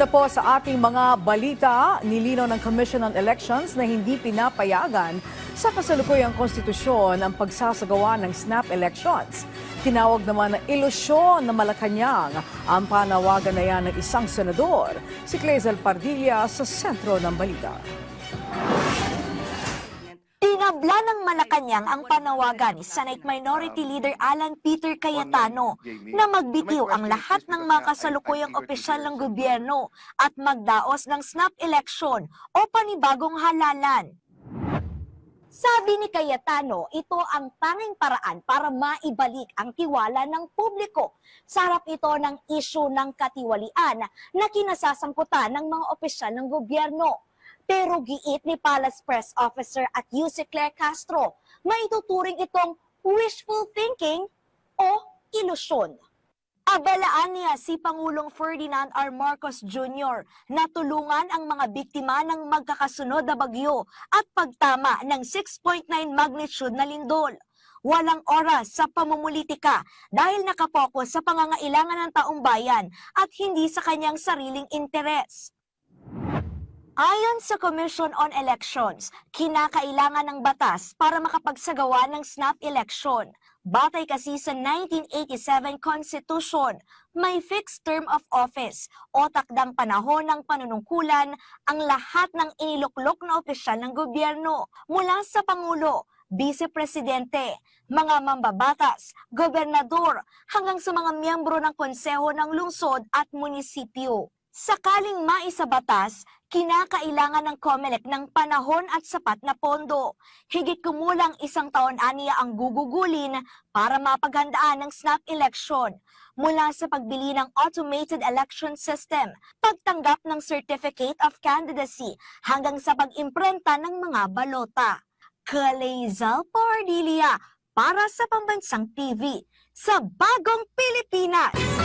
Una po sa ating mga balita, nilinaw ng Commission on Elections na hindi pinapayagan sa kasalukuyang konstitusyon ang pagsasagawa ng snap elections. Tinawag naman na ilusyon na Malacanang ang panawagan na yan ng isang senador, si Clazel Pardilla sa sentro ng balita. Tinabla ng Malacanang ang panawagan ni Senate Minority Leader Alan Peter Cayetano na magbitiw ang lahat ng mga kasalukuyang opisyal ng gobyerno at magdaos ng snap election o panibagong halalan. Sabi ni Cayetano, ito ang tanging paraan para maibalik ang tiwala ng publiko. Sarap ito ng isyu ng katiwalian na kinasasangkutan ng mga opisyal ng gobyerno. Pero giit ni Palace Press Officer at UC Claire Castro, maituturing itong wishful thinking o ilusyon. Abalaan niya si Pangulong Ferdinand R. Marcos Jr. na tulungan ang mga biktima ng magkakasunod na bagyo at pagtama ng 6.9 magnitude na lindol. Walang oras sa pamumulitika dahil nakapokus sa pangangailangan ng taong bayan at hindi sa kanyang sariling interes. Ayon sa Commission on Elections, kinakailangan ng batas para makapagsagawa ng snap election. Batay kasi sa 1987 Constitution, may fixed term of office o takdang panahon ng panunungkulan ang lahat ng iniluklok na opisyal ng gobyerno mula sa Pangulo, Vice Presidente, mga mambabatas, gobernador, hanggang sa mga miyembro ng konseho ng lungsod at munisipyo. Sakaling maisabatas, kinakailangan ng COMELEC ng panahon at sapat na pondo. Higit kumulang 1 taon aniya ang gugugulin para mapaghandaan ng snap election. Mula sa pagbili ng automated election system, pagtanggap ng certificate of candidacy, hanggang sa pag-imprenta ng mga balota. Clazel Pardilla para sa Pambansang TV sa Bagong Pilipinas.